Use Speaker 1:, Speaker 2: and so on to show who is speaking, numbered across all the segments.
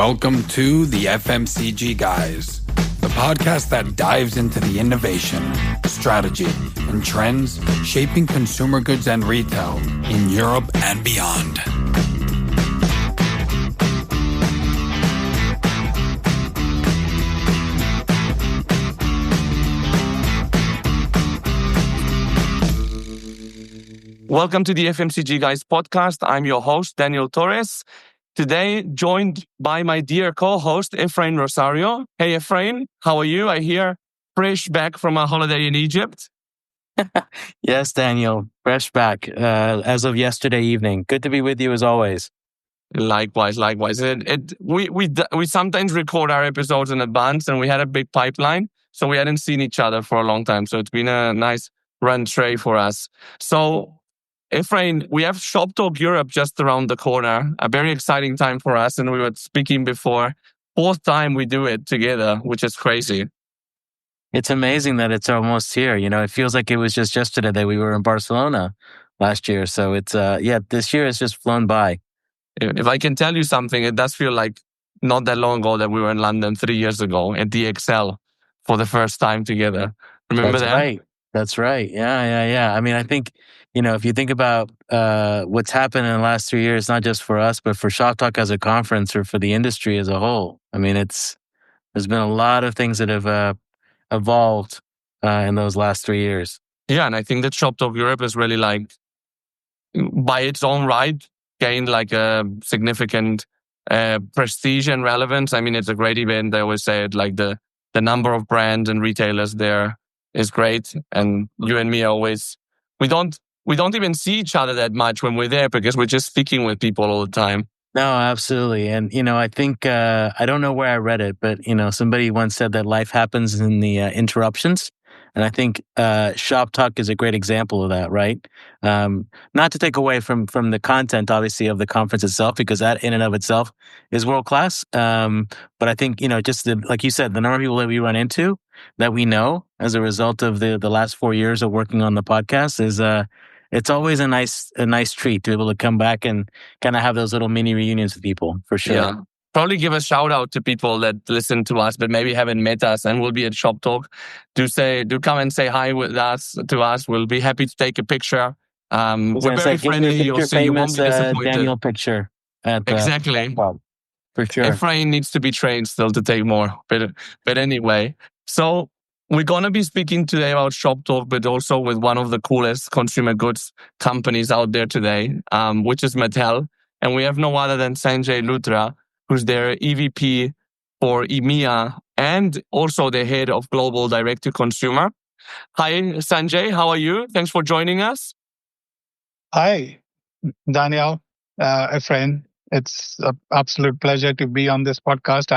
Speaker 1: Welcome to the FMCG Guys, the podcast that dives into the innovation, strategy, and trends shaping consumer goods and retail in Europe and beyond.
Speaker 2: Welcome to the FMCG Guys podcast. I'm your host, Daniel Torres. Today, joined by my dear co-host, Efrain Rosario. Hey, Efrain, how are you? I hear fresh back from a holiday in Egypt.
Speaker 3: Yes, Daniel, fresh back as of yesterday evening. Good to be with you as always.
Speaker 2: Likewise. We sometimes record our episodes in advance, and we had a big pipeline, so we hadn't seen each other for a long time. So it's been a nice run tray for us. So, Efrain, we have Shoptalk Europe just around the corner, a very exciting time for us. And we were speaking before, fourth time we do it together, which is crazy.
Speaker 3: It's amazing that it's almost here. You know, it feels like it was just yesterday that we were in Barcelona last year. So it's, this year has just flown by.
Speaker 2: If I can tell you something, it does feel like not that long ago that we were in London 3 years ago at DXL for the first time together. Remember
Speaker 3: That's
Speaker 2: that?
Speaker 3: Right. That's right. Yeah. I mean, I think, you know, if you think about what's happened in the last 3 years, not just for us, but for Shoptalk as a conference or for the industry as a whole, I mean, there's been a lot of things that have evolved in those last 3 years.
Speaker 2: Yeah, and I think that Shoptalk Europe is really like, by its own right, gained like a significant prestige and relevance. I mean, it's a great event. I always say it, like the number of brands and retailers there is great. And you and me always, we don't even see each other that much when we're there because we're just speaking with people all the time.
Speaker 3: No, absolutely. And, you know, I think, I don't know where I read it, but, you know, somebody once said that life happens in the interruptions. And I think Shoptalk is a great example of that, right? Not to take away from the content, obviously, of the conference itself, because that in and of itself is world class. But I think, you know, just like you said, the number of people that we run into that we know as a result of the last 4 years of working on the podcast is it's always a nice treat to be able to come back and kind of have those little mini reunions with people, for sure.
Speaker 2: Yeah. Probably give a shout out to people that listen to us, but maybe haven't met us and will be at Shoptalk. Do come and say hi with us to us. We'll be happy to take a picture. We're very friendly. You'll see, you won't be disappointed.
Speaker 3: Daniel picture.
Speaker 2: Exactly.
Speaker 3: For sure.
Speaker 2: Efrain needs to be trained still to take more. But anyway, so we're going to be speaking today about Shoptalk, but also with one of the coolest consumer goods companies out there today, which is Mattel. And we have no other than Sanjay Luthra, who's their EVP for EMEA and also the head of global direct-to-consumer. Hi, Sanjay. How are you? Thanks for joining us.
Speaker 4: Hi, Daniel, Efrain. It's an absolute pleasure to be on this podcast.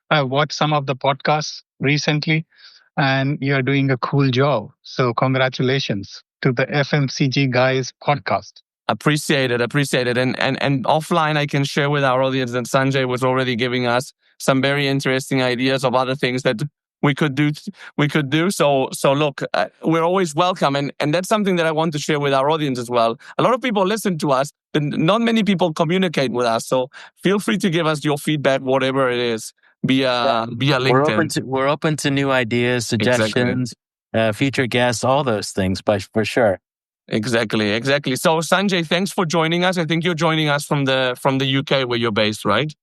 Speaker 4: I've watched some of the podcasts recently, and you're doing a cool job. So congratulations to the FMCG Guys podcast.
Speaker 2: Appreciate it. And offline, I can share with our audience that Sanjay was already giving us some very interesting ideas of other things that we could do. So look, we're always welcome. And that's something that I want to share with our audience as well. A lot of people listen to us, but not many people communicate with us. So feel free to give us your feedback, whatever it is, via LinkedIn.
Speaker 3: We're open to new ideas, suggestions, future guests, all those things, but for sure.
Speaker 2: Exactly. So Sanjay, thanks for joining us. I think you're joining us from the UK where you're based, right?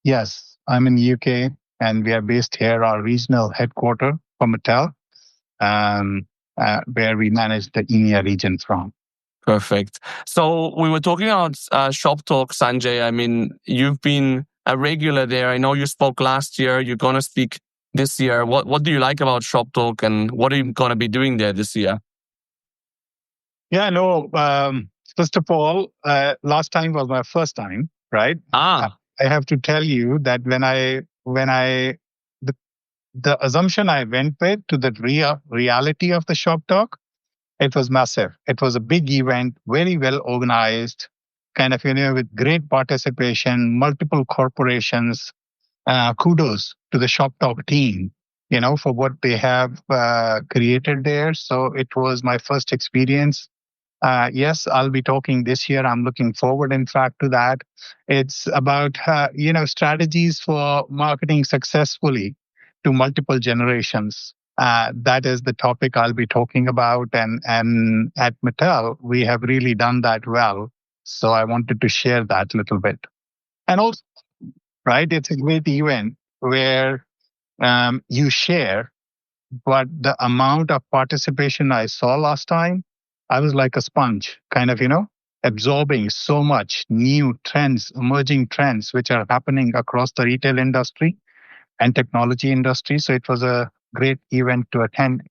Speaker 4: Yes, I'm in UK and we are based here, our regional headquarters for Mattel, where we manage the EMEA region from.
Speaker 2: Perfect. So we were talking about Shoptalk, Sanjay. I mean, you've been a regular there. I know you spoke last year. You're going to speak this year. What do you like about Shoptalk and what are you going to be doing there this year?
Speaker 4: Yeah, no. First of all, last time was my first time, right? I have to tell you that the assumption I went with to the reality of the Shoptalk, it was massive. It was a big event, very well organized, kind of, with great participation, multiple corporations. Kudos to the Shoptalk team, for what they have created there. So it was my first experience Yes, I'll be talking this year. I'm looking forward, in fact, to that. It's about strategies for marketing successfully to multiple generations. That is the topic I'll be talking about, and at Mattel we have really done that well. So I wanted to share that a little bit. And also, right, it's a great event where you share, but the amount of participation I saw last time, I was like a sponge, kind of, absorbing so much new trends, emerging trends, which are happening across the retail industry and technology industry. So it was a great event to attend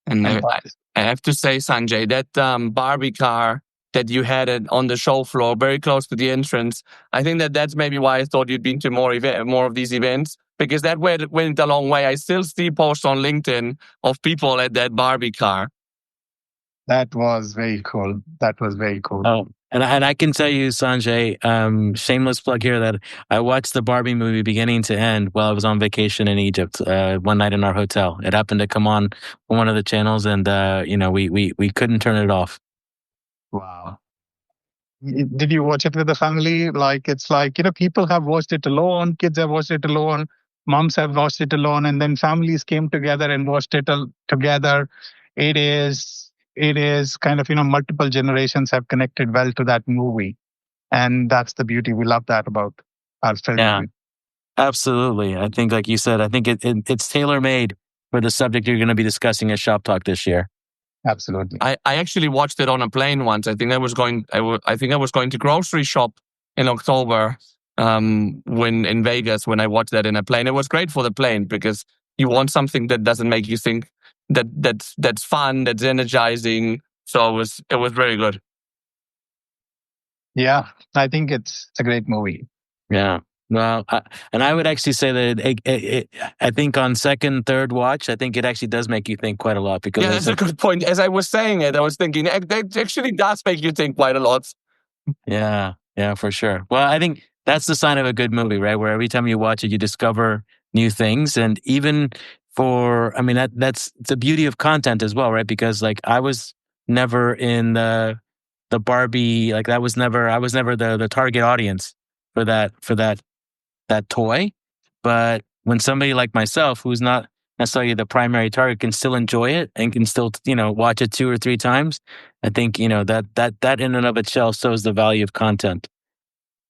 Speaker 2: And
Speaker 4: and
Speaker 2: I,
Speaker 4: participate.
Speaker 2: I have to say, Sanjay, that Barbie car that you had it on the show floor, very close to the entrance, I think that's maybe why I thought you'd been to more of these events, because that went a long way. I still see posts on LinkedIn of people at that Barbie car.
Speaker 4: That was very cool. That was very cool.
Speaker 3: Oh, and I can tell you, Sanjay, shameless plug here, that I watched the Barbie movie beginning to end while I was on vacation in Egypt one night in our hotel. It happened to come on one of the channels, and we couldn't turn it off.
Speaker 4: Wow. Did you watch it with the family? Like, it's like, people have watched it alone, kids have watched it alone, moms have watched it alone, and then families came together and watched it together. It is kind of, multiple generations have connected well to that movie. And that's the beauty. We love that about our film.
Speaker 3: Yeah, absolutely. I think, like you said, I think it's tailor-made for the subject you're going to be discussing at Shop Talk this year.
Speaker 4: Absolutely.
Speaker 2: I actually watched it on a plane once. I think I was going to grocery shop in October when in Vegas when I watched that in a plane. It was great for the plane because you want something that doesn't make you think, that's fun, that's energizing. So it was very good.
Speaker 4: Yeah, I think it's a great movie.
Speaker 3: Yeah. Well, I would actually say that I think on second, third watch, I think it actually does make you think quite a lot. Because
Speaker 2: that's a good point. As I was saying it, I was thinking it actually does make you think quite a lot.
Speaker 3: Yeah, for sure. Well, I think that's the sign of a good movie, right? Where every time you watch it, you discover new things. And even that's the beauty of content as well, right? Because like I was never in the Barbie, like I was never the target audience for that toy. But when somebody like myself, who's not necessarily the primary target, can still enjoy it and can still, watch it 2 or 3 times, I think, that in and of itself shows the value of content.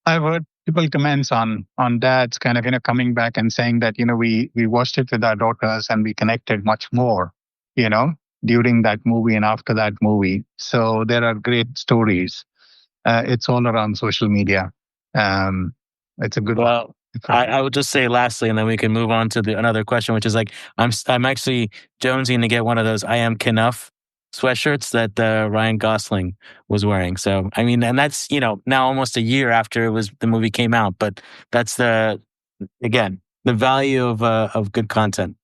Speaker 4: I've heard people comments on dads kind of, coming back and saying that, we watched it with our daughters and we connected much more, during that movie and after that movie. So there are great stories. It's all around social media. It's a good one.
Speaker 3: Well, I would just say lastly, and then we can move on to another question, which is like, I'm actually jonesing to get one of those I Am Knuff sweatshirts that Ryan Gosling was wearing. So, I mean, and that's, now almost a year after the movie came out, but that's again, the value of good content.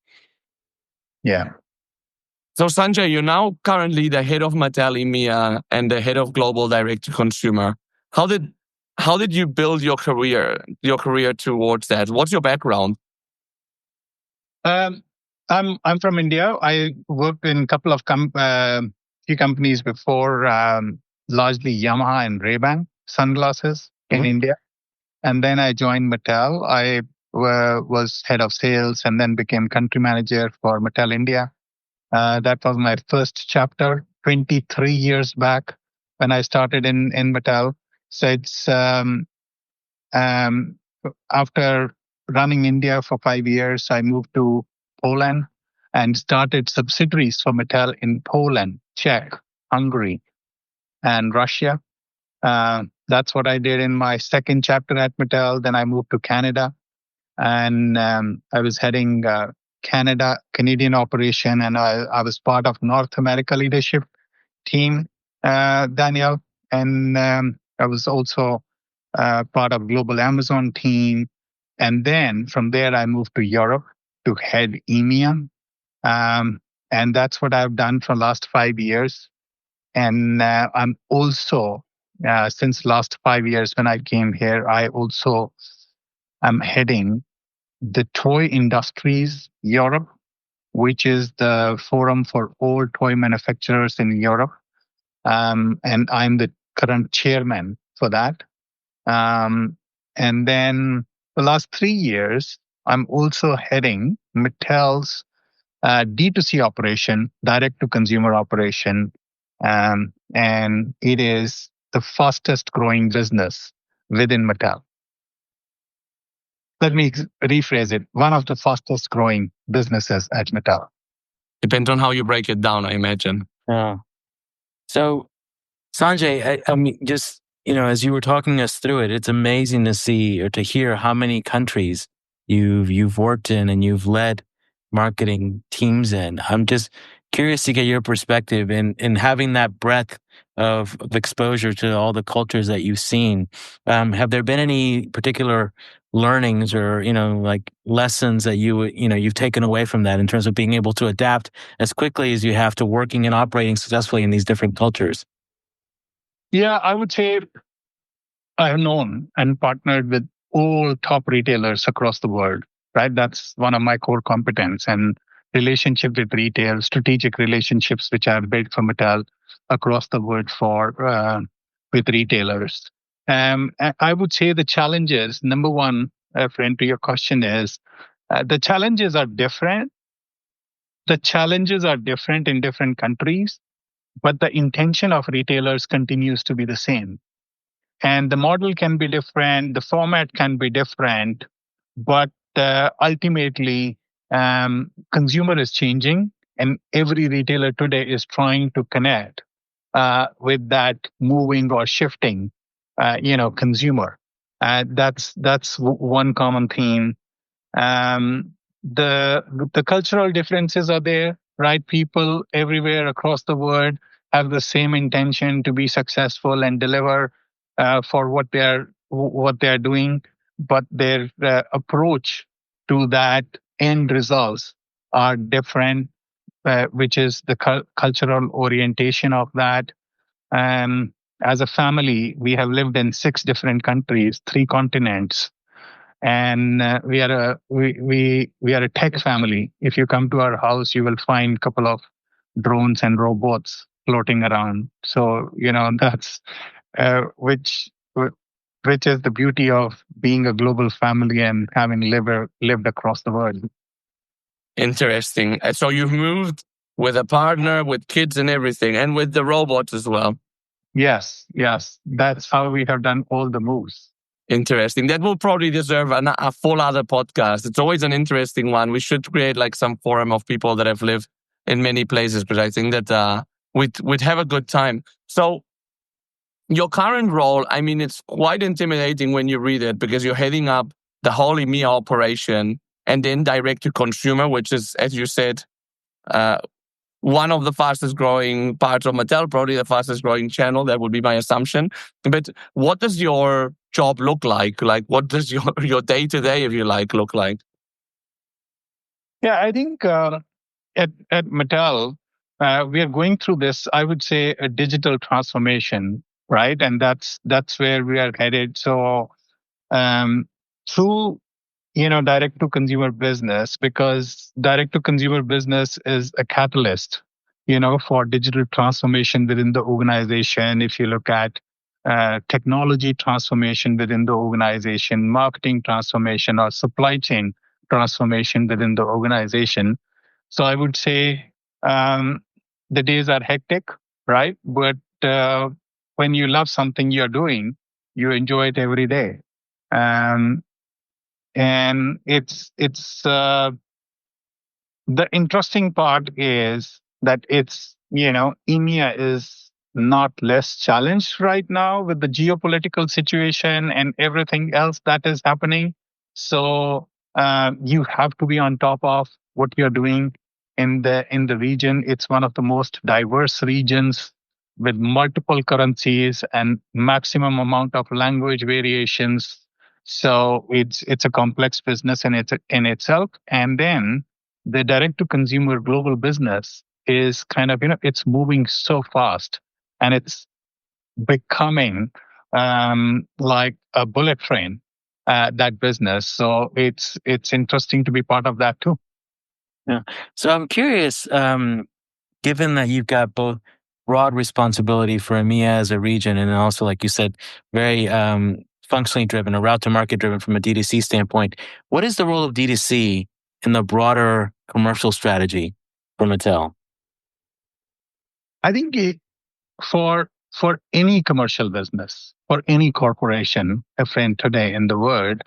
Speaker 4: Yeah.
Speaker 2: So Sanjay, you're now currently the head of Mattel EMEA and the head of global direct to consumer. How did you build your career towards that? What's your background?
Speaker 4: I'm from India. I worked in a couple of few companies before, largely Yamaha and Ray-Ban sunglasses in India. And then I joined Mattel. I was head of sales and then became country manager for Mattel India. That was my first chapter 23 years back when I started in Mattel. So it's after running India for 5 years, I moved to Poland and started subsidiaries for Mattel in Poland, Czech, Hungary, and Russia. That's what I did in my second chapter at Mattel. Then I moved to Canada, and I was heading Canadian operation, and I was part of North America leadership team, Daniel, and I was also part of global Amazon team. And then from there, I moved to Europe to head EMEA. And that's what I've done for the last 5 years. And I'm also, since last 5 years when I came here, I also am heading the Toy Industries Europe, which is the forum for all toy manufacturers in Europe. and I'm the current chairman for that. And then the last 3 years, I'm also heading Mattel's D2C operation, direct to consumer operation. And it is the fastest growing business within Mattel. Let me rephrase it. One of the fastest growing businesses at Mattel.
Speaker 2: Depends on how you break it down, I imagine.
Speaker 3: Yeah. So, Sanjay, I mean, just, as you were talking us through it, it's amazing to see or to hear how many countries you've worked in and you've led marketing teams in. I'm just curious to get your perspective in having that breadth of exposure to all the cultures that you've seen. Have there been any particular learnings or like lessons that you've taken away from that in terms of being able to adapt as quickly as you have to working and operating successfully in these different cultures?
Speaker 4: Yeah, I would say I have known and partnered with all top retailers across the world, right? That's one of my core competence, and relationship with retail, strategic relationships which I've built for Mattel across the world with retailers. I would say the challenges, number one, friend, to your question is the challenges are different. The challenges are different in different countries, but the intention of retailers continues to be the same. And the model can be different, the format can be different, but ultimately, consumer is changing, and every retailer today is trying to connect with that moving or shifting, consumer. That's one common theme. The cultural differences are there, right? People everywhere across the world have the same intention to be successful and deliver for what they're doing, but their approach to that end results are different, which is the cultural orientation of that. As a family, we have lived in 6 different countries, 3 continents, and we are a tech family. If you come to our house, you will find a couple of drones and robots floating around. So that's which is the beauty of being a global family and having lived across the world.
Speaker 2: Interesting. So you've moved with a partner, with kids and everything, and with the robots as well.
Speaker 4: Yes. That's how we have done all the moves.
Speaker 2: Interesting. That will probably deserve a full other podcast. It's always an interesting one. We should create like some forum of people that have lived in many places, because I think that we'd have a good time. So your current role, I mean, it's quite intimidating when you read it, because you're heading up the whole EMEA operation and then direct to consumer, which is, as you said, one of the fastest growing parts of Mattel, probably the fastest growing channel. That would be my assumption. But what does your job look like? Like, what does your day to day, if you like, look like?
Speaker 4: Yeah, I think at Mattel, we are going through this, I would say, a digital transformation, right? And that's where we are headed. So through direct to consumer business, because direct to consumer business is a catalyst, for digital transformation within the organization. If you look at technology transformation within the organization, marketing transformation, or supply chain transformation within the organization. So I would say the days are hectic, right? But when you love something you're doing, you enjoy it every day. And it's the interesting part is that EMEA is not less challenged right now with the geopolitical situation and everything else that is happening. So you have to be on top of what you're doing in the region. It's one of the most diverse regions with multiple currencies and maximum amount of language variations. So it's a complex business in itself. And then the direct to consumer global business is kind of, it's moving so fast, and it's becoming like a bullet train, that business. So it's interesting to be part of that too.
Speaker 3: Yeah. So I'm curious, given that you've got both broad responsibility for EMEA as a region, and also, like you said, very functionally driven, or route to market driven from a D2C standpoint. What is the role of D2C in the broader commercial strategy for Mattel?
Speaker 4: I think for any commercial business, for any corporation, a friend today in the world,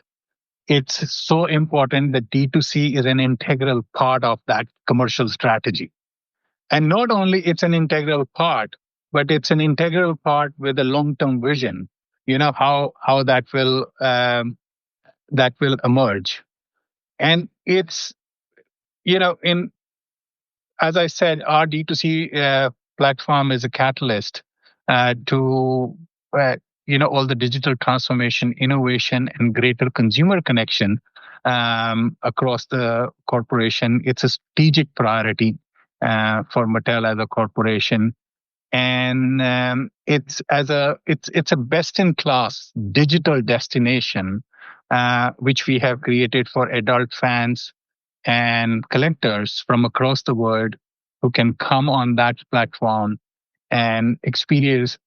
Speaker 4: it's so important that D2C is an integral part of that commercial strategy. And not only it's an integral part, but it's an integral part with a long-term vision. How that will emerge, and it's in as I said, our D2C platform is a catalyst to all the digital transformation, innovation, and greater consumer connection across the corporation. It's a strategic priority for Mattel as a corporation, and it's a best-in-class digital destination which we have created for adult fans and collectors from across the world who can come on that platform and experience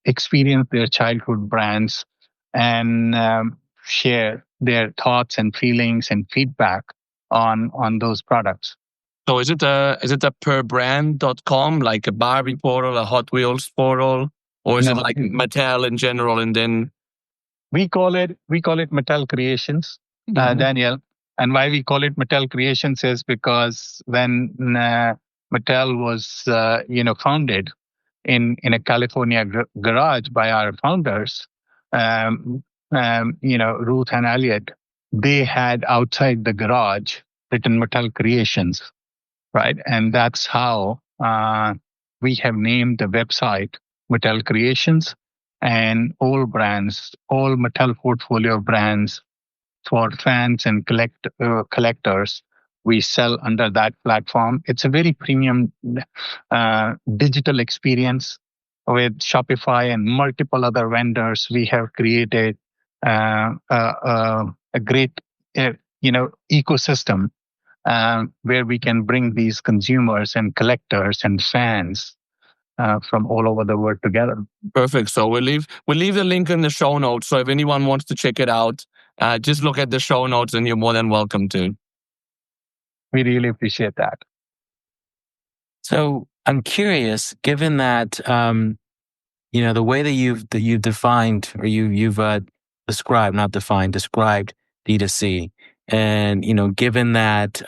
Speaker 4: their childhood brands and share their thoughts and feelings and feedback on those products.
Speaker 2: So is it a perbrand.com, like a Barbie portal, a Hot Wheels portal, or is it like Mattel in general? And then
Speaker 4: we call it Mattel Creations, Daniel. And why we call it Mattel Creations is because when Mattel was founded in a California garage by our founders, Ruth and Elliot, they had outside the garage written Mattel Creations, right? And that's how we have named the website Mattel Creations, and all brands, all Mattel portfolio brands for fans and collectors, we sell under that platform. It's a very premium digital experience with Shopify and multiple other vendors. We have created a great ecosystem where we can bring these consumers and collectors and fans from all over the world together.
Speaker 2: Perfect. So we'll leave the link in the show notes. So if anyone wants to check it out, just look at the show notes, and you're more than welcome to.
Speaker 4: We really appreciate that.
Speaker 3: So I'm curious, given that the way that you've defined, or you've described D2C, and given that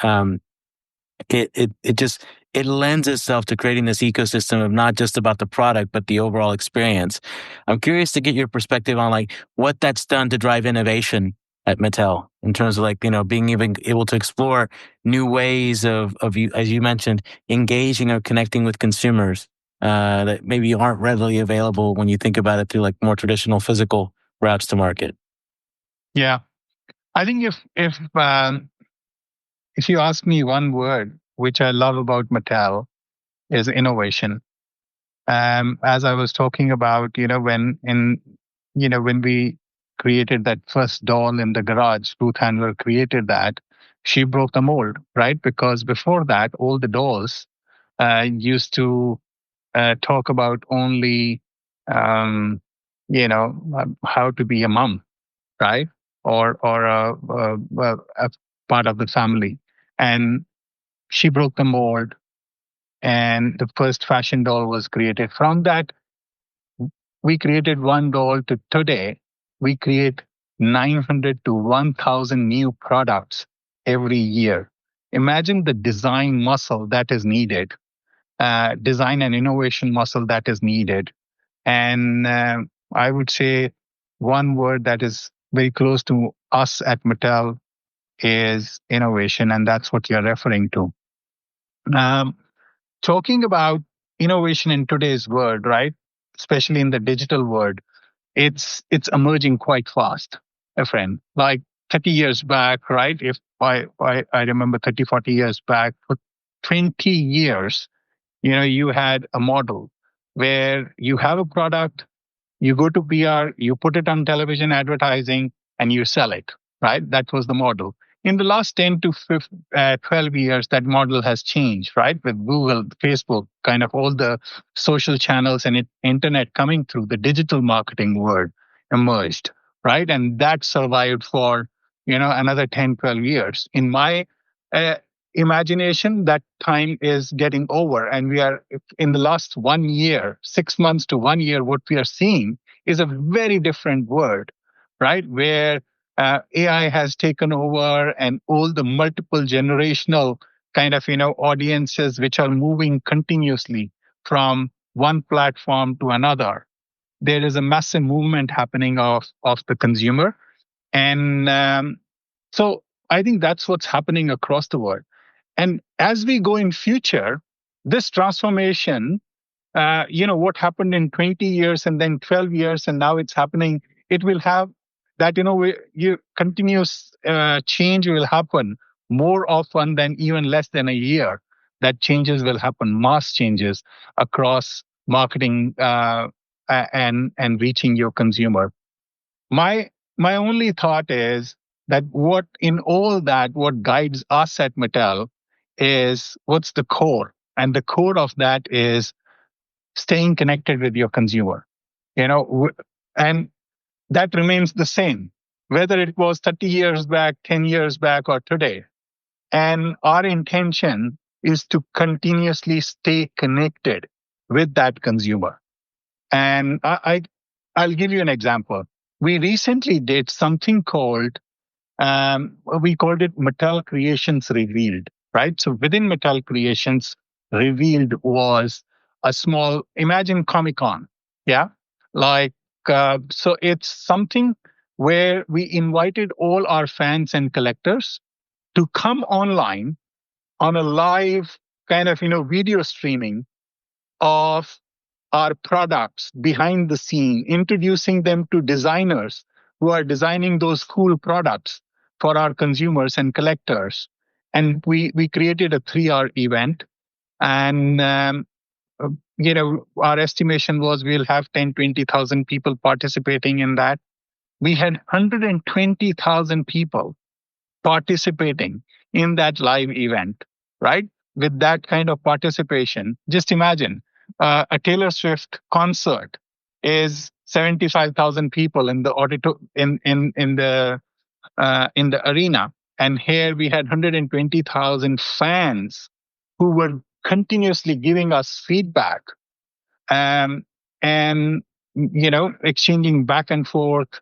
Speaker 3: it lends itself to creating this ecosystem of not just about the product, but the overall experience. I'm curious to get your perspective on like what that's done to drive innovation at Mattel in terms of being even able to explore new ways of you, as you mentioned, engaging or connecting with consumers that maybe aren't readily available when you think about it through like more traditional physical routes to market.
Speaker 4: Yeah, I think if you ask me one word which I love about Mattel is innovation. As I was talking about, when we created that first doll in the garage, Ruth Handler created that. She broke the mold, right? Because before that, all the dolls used to talk about only, how to be a mom, right? Or a part of the family. And she broke the mold, and the first fashion doll was created. From that, we created one doll to today. We create 900 to 1,000 new products every year. Imagine the design muscle that is needed, design and innovation muscle that is needed. And I would say one word that is very close to us at Mattel is innovation, and that's what you're referring to. Talking about innovation in today's world, right? Especially in the digital world, it's emerging quite fast, my friend. Like 30 years back, right? If I remember 30, 40 years back, for 20 years, you had a model where you have a product, you go to PR, you put it on television advertising, and you sell it, right? That was the model. in the last 10 to 12 years, that model has changed, right? With Google, Facebook, kind of all the social channels and internet coming through, the digital marketing world emerged, right? And that survived for, another 10, 12 years. In my uh, imagination, that time is getting over. And we are in the last 1 year, 6 months to 1 year, what we are seeing is a very different world, right? Where AI has taken over and all the multiple generational kind of, audiences which are moving continuously from one platform to another. There is a massive movement happening of the consumer. And so I think that's what's happening across the world. And as we go in future, this transformation, what happened in 20 years and then 12 years and now it's happening, it will have that, continuous change will happen more often than even less than a year. That changes will happen, mass changes across marketing and reaching your consumer. My my only thought is that what in all that, what guides us at Mattel is what's the core, and the core of that is staying connected with your consumer. And that remains the same, whether it was 30 years back, 10 years back, or today. And our intention is to continuously stay connected with that consumer. And I'll give you an example. We recently did something called, we called it Mattel Creations Revealed, right? So within Mattel Creations, Revealed was a small, imagine Comic-Con, yeah? So it's something where we invited all our fans and collectors to come online on a live kind of, video streaming of our products behind the scene, introducing them to designers who are designing those cool products for our consumers and collectors. And we created a 3-hour event. And, our estimation was we'll have 10, 20,000 people participating in that. We had 120,000 people participating in that live event, right? With that kind of participation, just imagine a Taylor Swift concert is 75,000 people in the in the arena, and here we had 120,000 fans who were continuously giving us feedback, and exchanging back and forth.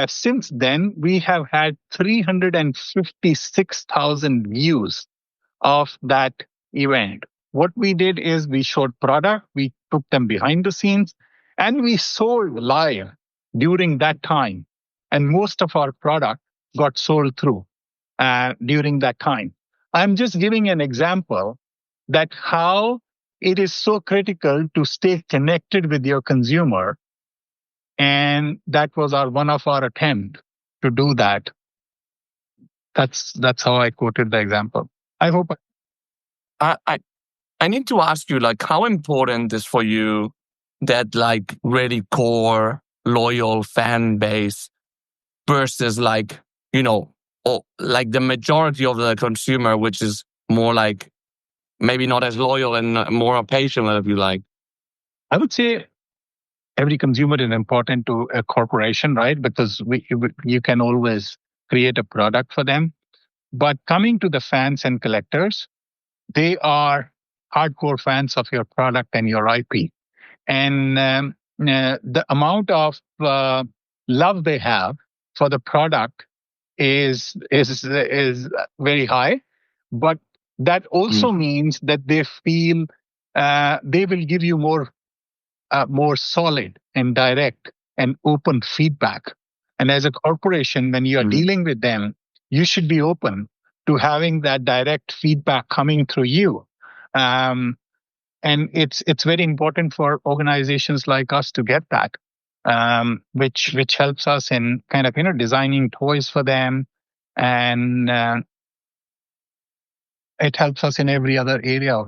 Speaker 4: Since then, we have had 356,000 views of that event. What we did is we showed product, we took them behind the scenes, and we sold live during that time. And most of our product got sold through during that time. I'm just giving an example that how it is so critical to stay connected with your consumer. And that was one of our attempt to do that. That's how I quoted the example. I hope.
Speaker 2: I need to ask you, like, how important is for you that like really core loyal fan base versus like, like the majority of the consumer, which is more like maybe not as loyal and more patient, if you like?
Speaker 4: I would say every consumer is important to a corporation, right? Because you can always create a product for them. But coming to the fans and collectors, they are hardcore fans of your product and your IP. And the amount of love they have for the product is very high. But that also means that they feel they will give you more solid and direct and open feedback. And as a corporation, when you are dealing with them, you should be open to having that direct feedback coming through you. And it's very important for organizations like us to get that, which helps us in kind of designing toys for them, and it helps us in every other area.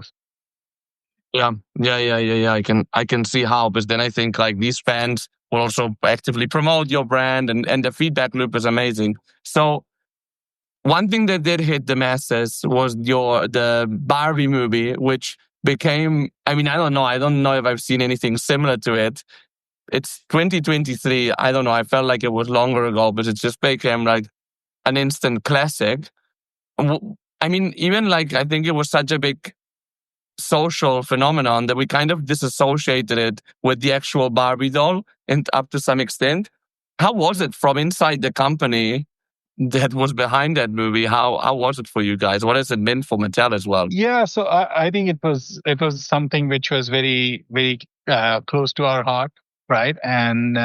Speaker 2: Yeah. I can see how, but then I think like these fans will also actively promote your brand, and the feedback loop is amazing. So one thing that did hit the masses was the Barbie movie, which became, I mean, I don't know if I've seen anything similar to it. It's 2023. I don't know. I felt like it was longer ago, but it just became like an instant classic. I mean, even like, I think it was such a big social phenomenon that we kind of disassociated it with the actual Barbie doll, and up to some extent. How was it from inside the company that was behind that movie? How was it for you guys? What has it meant for Mattel as well?
Speaker 4: Yeah, so I think it was something which was very very close to our heart, right? And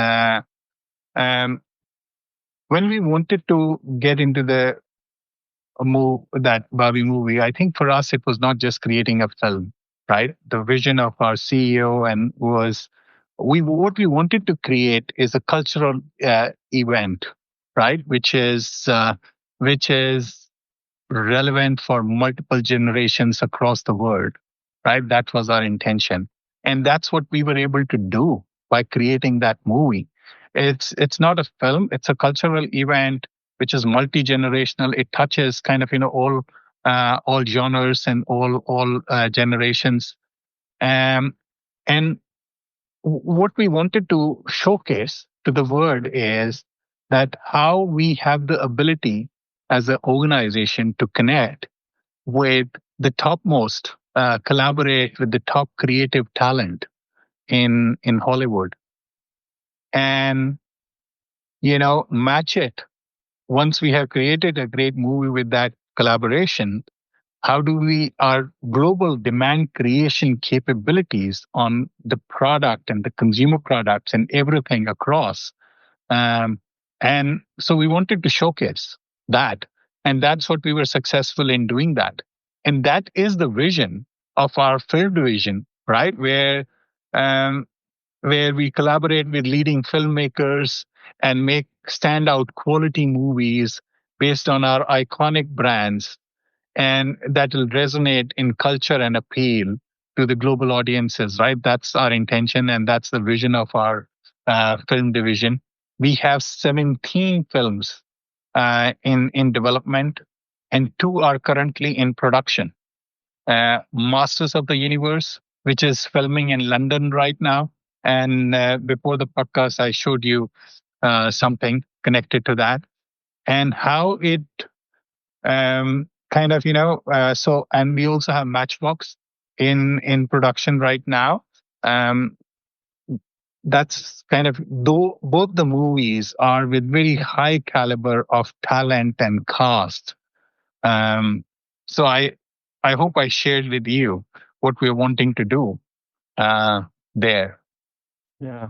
Speaker 4: when we wanted to get into the that Barbie movie, I think for us it was not just creating a film, right? The vision of our CEO and was what we wanted to create is a cultural event, right? Which is relevant for multiple generations across the world, right? That was our intention, and that's what we were able to do by creating that movie. It's not a film; it's a cultural event which is multi-generational. It touches kind of all genres and all generations. And what we wanted to showcase to the world is that how we have the ability as an organization to connect with the topmost, collaborate with the top creative talent in Hollywood, and match it. Once we have created a great movie with that collaboration, how do we our global demand creation capabilities on the product and the consumer products and everything across? And so we wanted to showcase that, and that's what we were successful in doing that. And that is the vision of our film division, right? Where we collaborate with leading filmmakers and make standout quality movies based on our iconic brands, and that will resonate in culture and appeal to the global audiences, right? That's our intention, and that's the vision of our film division. We have 17 films in development, and 2 are currently in production. Masters of the Universe, which is filming in London right now. And before the podcast, I showed you something connected to that and how it kind of, so, and we also have Matchbox in production right now. That's kind of, though both the movies are with very high caliber of talent and cast. So I hope I shared with you what we're wanting to do there.
Speaker 3: Yeah.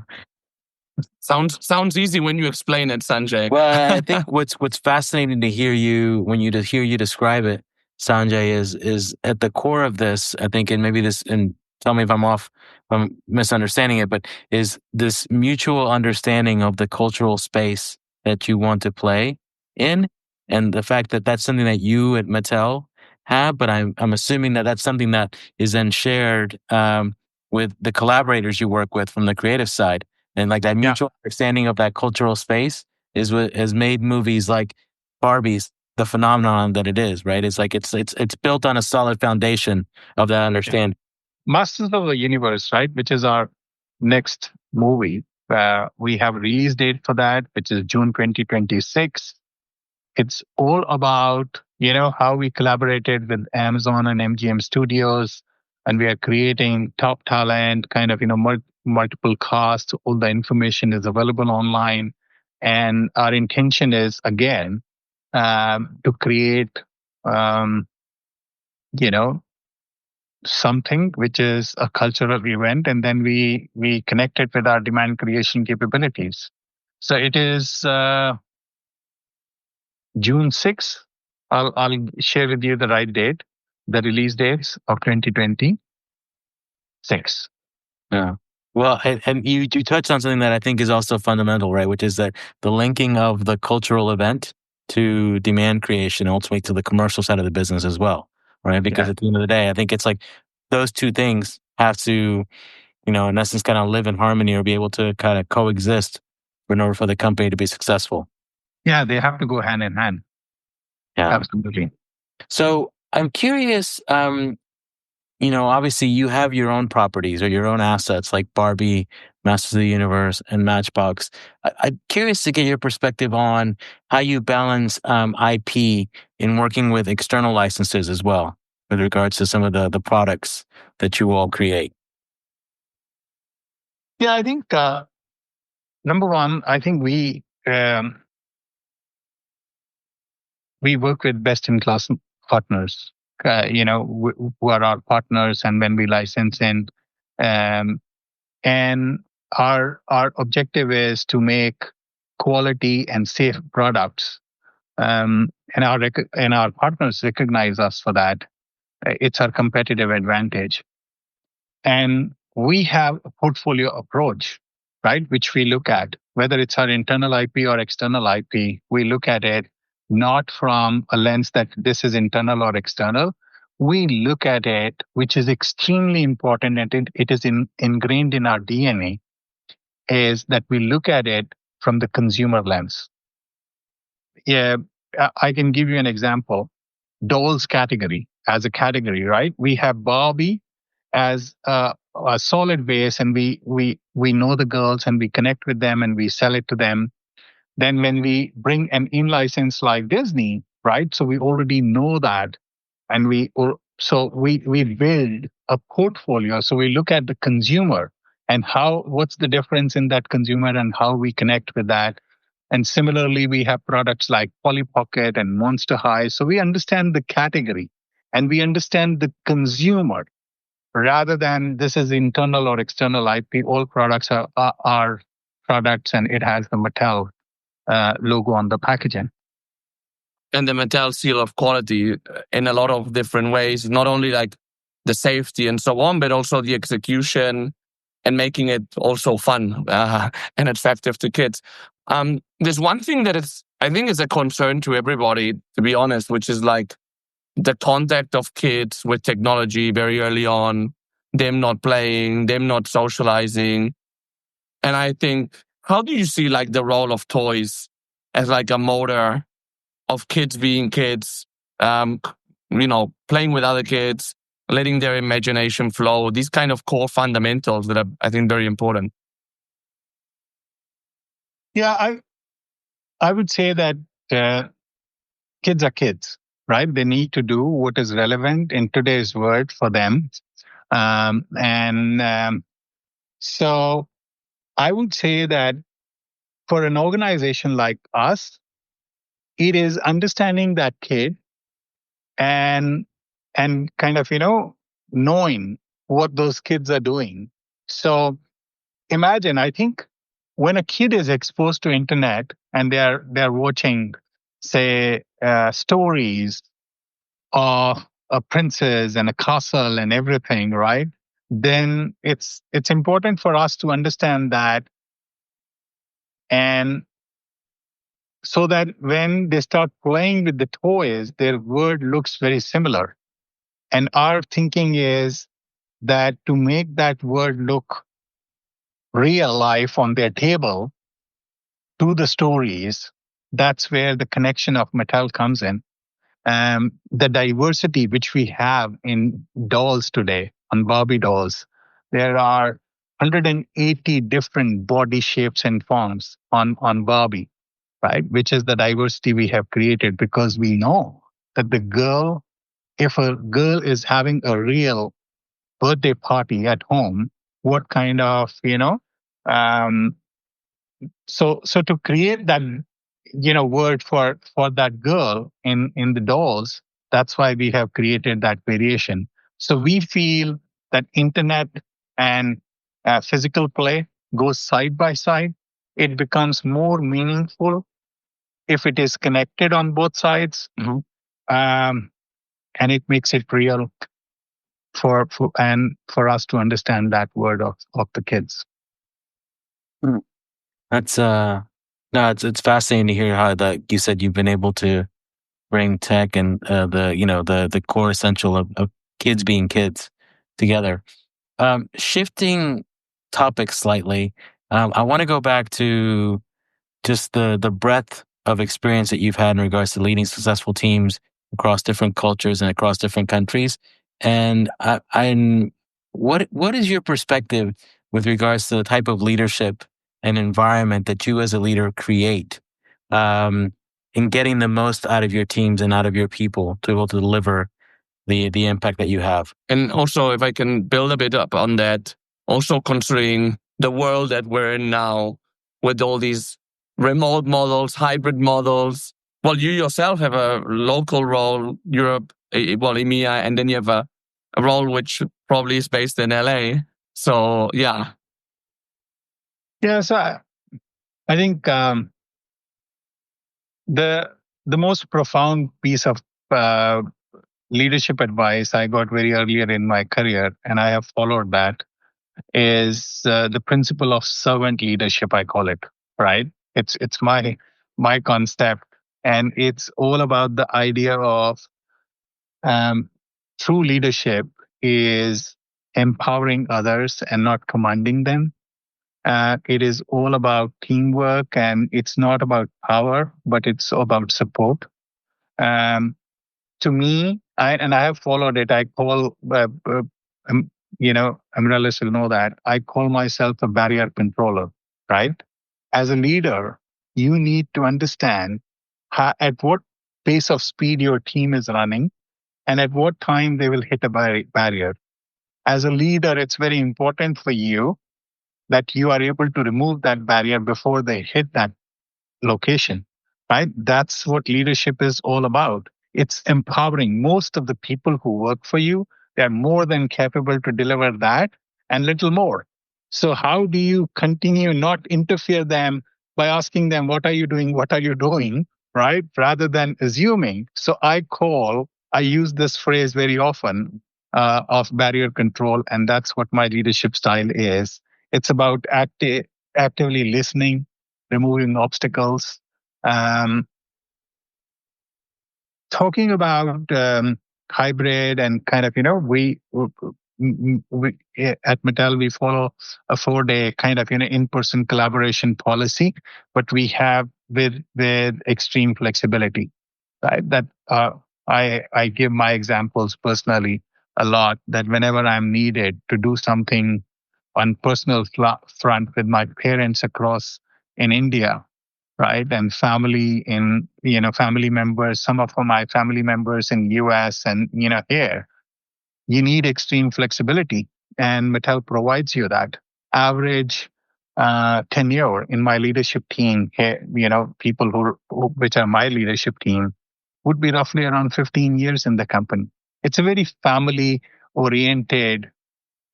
Speaker 2: Sounds easy when you explain it, Sanjay.
Speaker 3: Well, I think what's fascinating to hear you hear you describe it, Sanjay, is at the core of this, I think, and maybe this, and tell me if I'm misunderstanding it, but is this mutual understanding of the cultural space that you want to play in, and the fact that that's something that you at Mattel have, but I'm assuming that that's something that is then shared with the collaborators you work with from the creative side. And like that mutual understanding of that cultural space is what has made movies like Barbie's the phenomenon that it is, right? It's like it's built on a solid foundation of that understanding.
Speaker 4: Masters of the Universe, right, which is our next movie. We have a release date for that, which is June 2026. It's all about, how we collaborated with Amazon and MGM Studios, and we are creating top talent, kind of, multiple casts. All the information is available online. And our intention is, again, to create, something which is a cultural event, and then we connect it with our demand creation capabilities. So it is June 6th. I'll share with you the right date, the release dates of 2026.
Speaker 3: Yeah. Well, and you touched on something that I think is also fundamental, right? Which is that the linking of the cultural event to demand creation, ultimately to the commercial side of the business as well, right? Because at the end of the day, I think it's like those two things have to, in essence, kind of live in harmony or be able to kind of coexist in order for the company to be successful.
Speaker 4: Yeah, they have to go hand in hand.
Speaker 3: Yeah.
Speaker 4: Absolutely.
Speaker 3: So I'm curious, obviously you have your own properties or your own assets like Barbie, Masters of the Universe, and Matchbox. I'm curious to get your perspective on how you balance IP in working with external licenses as well, with regards to some of the products that you all create.
Speaker 4: Yeah, I think number one, I think we work with best-in-class partners. Who are our partners, and when we license in, and our objective is to make quality and safe products. And our partners recognize us for that. It's our competitive advantage. And we have a portfolio approach, right? Which we look at, whether it's our internal IP or external IP, we look at it not from a lens that this is internal or external. We look at it, which is extremely important, and it is ingrained in our DNA, is that we look at it from the consumer lens. Yeah, I can give you an example. Dolls category as a category, right? We have Barbie as a solid base, and we know the girls and we connect with them and we sell it to them. Then when we bring an in-license like Disney, right? So we already know that, and we build a portfolio. So we look at the consumer and what's the difference in that consumer and how we connect with that. And similarly, we have products like Polly Pocket and Monster High. So we understand the category and we understand the consumer rather than this is internal or external IP. All products are products, and it has the Mattel logo on the packaging.
Speaker 2: And the Mattel seal of quality in a lot of different ways, not only like the safety and so on, but also the execution and making it also fun and attractive to kids. There's one thing that I think is a concern to everybody, to be honest, which is like the contact of kids with technology very early on, them not playing, them not socializing. And I think, how do you see like the role of toys as like a motor of kids being kids, playing with other kids, letting their imagination flow, these kind of core fundamentals that are, I think, very important?
Speaker 4: Yeah, I would say that kids are kids, right? They need to do what is relevant in today's world for them. So I would say that for an organization like us, it is understanding that kid and kind of, knowing what those kids are doing. So imagine, I think when a kid is exposed to internet and they're watching, say, stories of a princess and a castle and everything, right? Then it's important for us to understand that, and so that when they start playing with the toys, their world looks very similar. And our thinking is that to make that world look real life on their table to the stories, that's where the connection of Mattel comes in. The diversity which we have in dolls today, on Barbie dolls, there are 180 different body shapes and forms on Barbie, right? Which is the diversity we have created because we know that if a girl is having a real birthday party at home, what kind of, um, so to create that, word for that girl in the dolls, that's why we have created that variation. So we feel that internet and physical play goes side by side. It becomes more meaningful if it is connected on both sides. And it makes it real for us to understand that word of the kids.
Speaker 3: That's no, it's fascinating to hear how that you said you've been able to bring tech and the core essential of kids being kids together. Shifting topics slightly, I want to go back to just the breadth of experience that you've had in regards to leading successful teams across different cultures and across different countries. And what is your perspective with regards to the type of leadership and environment that you as a leader create in getting the most out of your teams and out of your people to be able to deliver the impact that you have?
Speaker 2: And also, if I can build a bit up on that, also considering the world that we're in now with all these remote models, hybrid models. Well, you yourself have a local role, Europe, EMEA, and then you have a role which probably is based in LA. So, yeah.
Speaker 4: Yeah, so I think the most profound piece of leadership advice I got very earlier in my career, and I have followed that, is the principle of servant leadership. I call it, right. It's my concept, and it's all about the idea of true leadership is empowering others and not commanding them. It is all about teamwork, and it's not about power, but it's about support. Um, to me, I have followed it. I call, Amrellis will know that I call myself a barrier controller, right? As a leader, you need to understand at what pace of speed your team is running and at what time they will hit a barrier. As a leader, it's very important for you that you are able to remove that barrier before they hit that location, right? That's what leadership is all about. It's empowering. Most of the people who work for you, they're more than capable to deliver that and little more. So how do you continue not interfere them by asking them, what are you doing? What are you doing? Right? Rather than assuming. So I use this phrase very often of barrier control. And that's what my leadership style is. It's about actively listening, removing obstacles. Talking about hybrid and kind of, we at Mattel, we follow a 4-day kind of, in-person collaboration policy, but we have with extreme flexibility, right? That I give my examples personally a lot, that whenever I'm needed to do something on personal front with my parents across in India, right, and family in family members, some of my family members in US and here, you need extreme flexibility, and Mattel provides you that. Average tenure in my leadership team here, people which are my leadership team, would be roughly around 15 years in the company. It's a very family oriented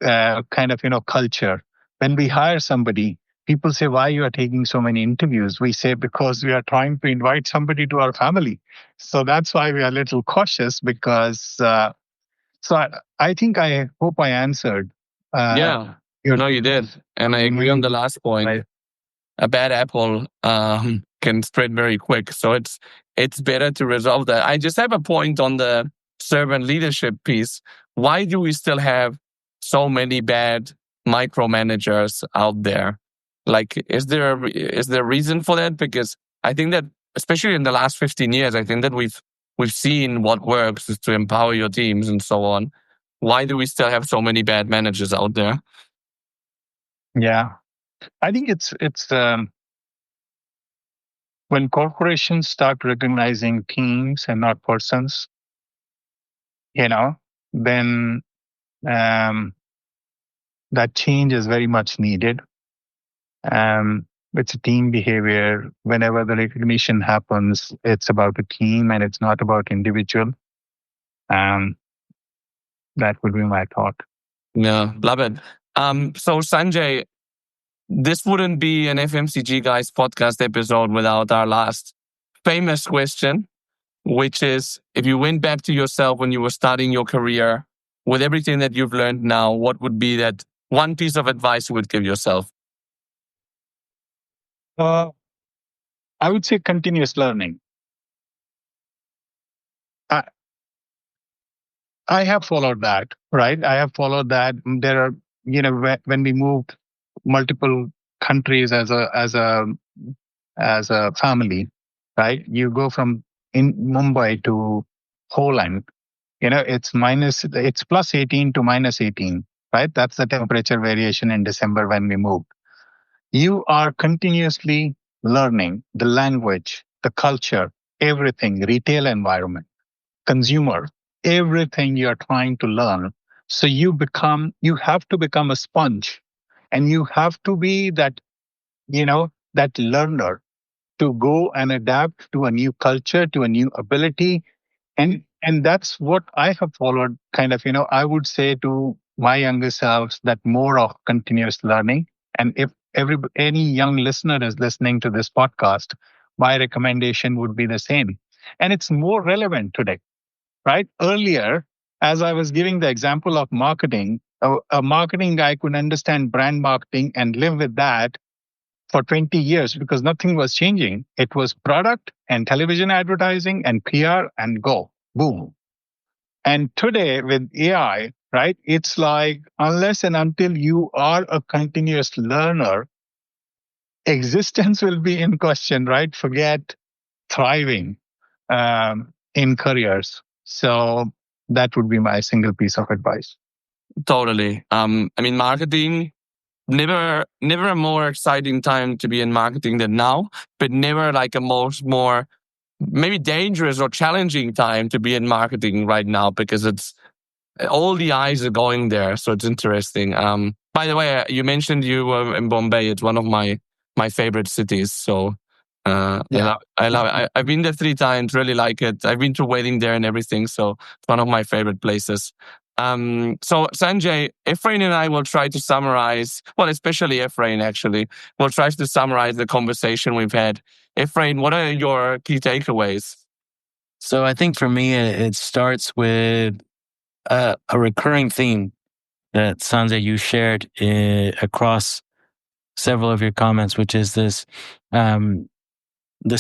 Speaker 4: kind of culture. When we hire somebody, people say, why you are taking so many interviews? We say, because we are trying to invite somebody to our family. So that's why we are a little cautious, because I think, I hope I answered.
Speaker 2: Yeah, no, you did. And I agree on the last point.
Speaker 4: Right.
Speaker 2: A bad apple can spread very quick. So it's better to resolve that. I just have a point on the servant leadership piece. Why do we still have so many bad micromanagers out there? Like, is there a reason for that? Because I think that, especially in the last 15 years, I think that we've seen what works is to empower your teams and so on. Why do we still have so many bad managers out there?
Speaker 4: Yeah, I think it's when corporations start recognizing teams and not persons, then that change is very much needed. It's a team behavior. Whenever the recognition happens, it's about a team and it's not about individual. That would be my thought.
Speaker 2: Yeah, love it. So Sanjay, this wouldn't be an FMCG Guys podcast episode without our last famous question, which is, if you went back to yourself when you were starting your career, with everything that you've learned now, what would be that one piece of advice you would give yourself?
Speaker 4: I would say continuous learning. I have followed that, right? I have followed that. There are, when we moved multiple countries as a family, right? You go from in Mumbai to Holland, it's plus 18 to minus 18, right? That's the temperature variation in December when we moved. You are continuously learning the language, the culture, everything, retail environment, consumer, everything you're trying to learn. So you have to become a sponge, and you have to be that learner to go and adapt to a new culture, to a new ability. And that's what I have followed, kind of, I would say to my younger selves that more of continuous learning. And if any young listener is listening to this podcast, my recommendation would be the same. And it's more relevant today, right? Earlier, as I was giving the example of marketing, a marketing guy could understand brand marketing and live with that for 20 years because nothing was changing. It was product and television advertising and PR and go, boom. And today with AI, right, it's like unless and until you are a continuous learner, existence will be in question, right? Forget thriving in careers. So that would be my single piece of advice.
Speaker 2: Totally. Marketing, never a more exciting time to be in marketing than now, but never like a more maybe dangerous or challenging time to be in marketing right now, because it's all the eyes are going there. So it's interesting. By the way, you mentioned you were in Bombay. It's one of my favorite cities. So
Speaker 4: Yeah.
Speaker 2: I love it. I've been there 3 times, really like it. I've been to wedding there and everything. So it's one of my favorite places. So Sanjay, Efrain and I will try to summarize, well, especially Efrain actually, will try to summarize the conversation we've had. Efrain, what are your key takeaways?
Speaker 3: So I think for me, it starts with a recurring theme that Sanjay, you shared across several of your comments, which is this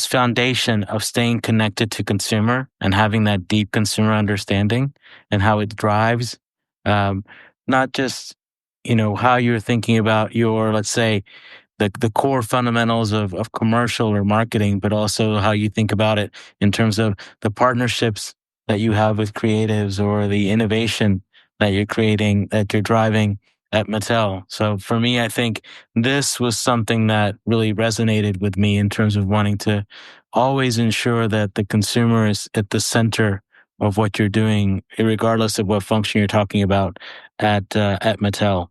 Speaker 3: foundation of staying connected to consumer and having that deep consumer understanding and how it drives, not just, how you're thinking about your, let's say, the core fundamentals of commercial or marketing, but also how you think about it in terms of the partnerships that you have with creatives or the innovation that you're creating, that you're driving at Mattel. So for me, I think this was something that really resonated with me in terms of wanting to always ensure that the consumer is at the center of what you're doing, regardless of what function you're talking about at Mattel.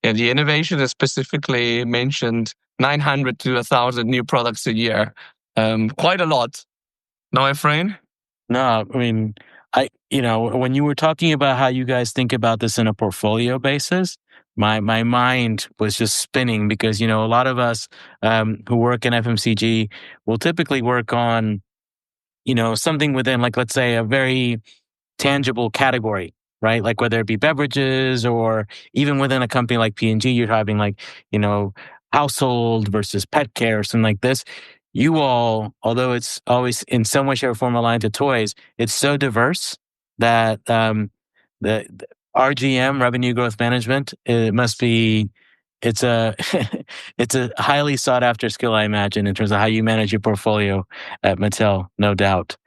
Speaker 2: Yeah, the innovation is specifically mentioned 900 to 1,000 new products a year. Quite a lot. No, Efrain?
Speaker 3: No, when you were talking about how you guys think about this in a portfolio basis, my mind was just spinning because, a lot of us who work in FMCG will typically work on, something within, like, let's say, a very tangible category, right? Like whether it be beverages or even within a company like P&G, you're having like, household versus pet care or something like this. You all, although it's always in some way, shape, or form aligned to toys, it's so diverse that the RGM, revenue growth management, it's a it's a highly sought after skill, I imagine, in terms of how you manage your portfolio at Mattel, no doubt.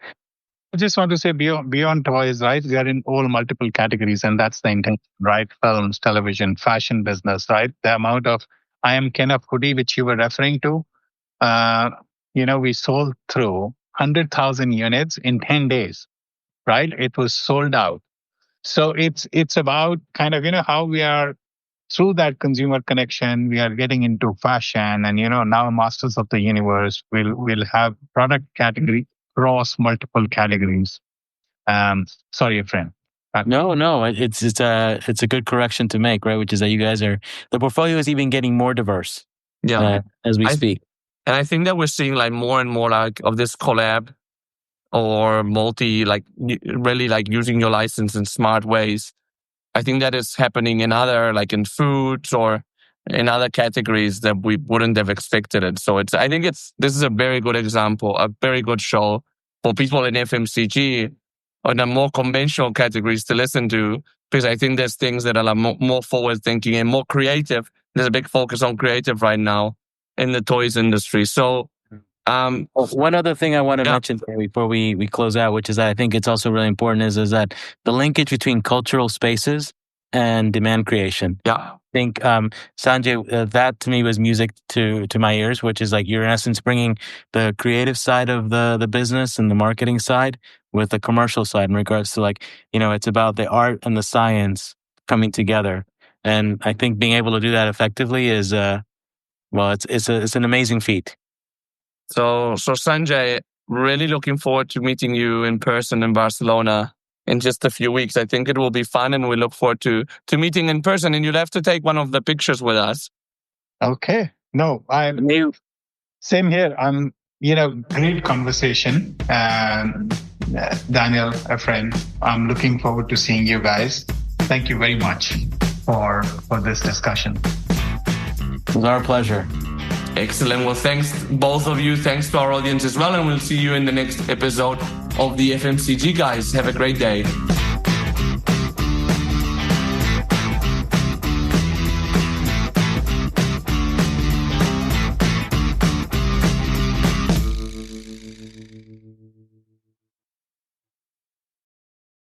Speaker 4: I just want to say beyond toys, right? We are in all multiple categories, and that's the intention, right? Films, television, fashion business, right? The amount of I Am Kenneth hoodie, which you were referring to, we sold through 100,000 units in 10 days, right? It was sold out. So it's about kind of, how we are through that consumer connection, we are getting into fashion, and, now Masters of the Universe will have product category across multiple categories. Sorry, friend.
Speaker 3: No, it's a good correction to make, right? Which is that you guys the portfolio is even getting more diverse.
Speaker 2: Yeah,
Speaker 3: as we speak.
Speaker 2: And I think that we're seeing like more and more like of this collab or multi, like really like using your license in smart ways. I think that is happening in other, like in foods or in other categories that we wouldn't have expected it. So I think this is a very good example, a very good show for people in FMCG or the more conventional categories to listen to, because I think there's things that are more forward thinking and more creative. There's a big focus on creative right now in the toys industry. So
Speaker 3: One other thing I want to
Speaker 2: Yeah.
Speaker 3: mention before we close out, which is I think it's also really important, is that the linkage between cultural spaces and demand creation.
Speaker 2: Yeah.
Speaker 3: I think Sanjay, that to me was music to my ears, which is like you're in essence bringing the creative side of the business and the marketing side with the commercial side in regards to like, it's about the art and the science coming together. And I think being able to do that effectively is it's an amazing feat.
Speaker 2: So Sanjay, really looking forward to meeting you in person in Barcelona in just a few weeks. I think it will be fun, and we look forward to meeting in person. And you'll have to take one of the pictures with us.
Speaker 4: Okay. No, same here. Great conversation. Daniel, a friend, I'm looking forward to seeing you guys. Thank you very much for this discussion.
Speaker 3: It was our pleasure.
Speaker 2: Excellent. Well, thanks both of you. Thanks to our audience as well. And we'll see you in the next episode of the FMCG guys. Have a great day.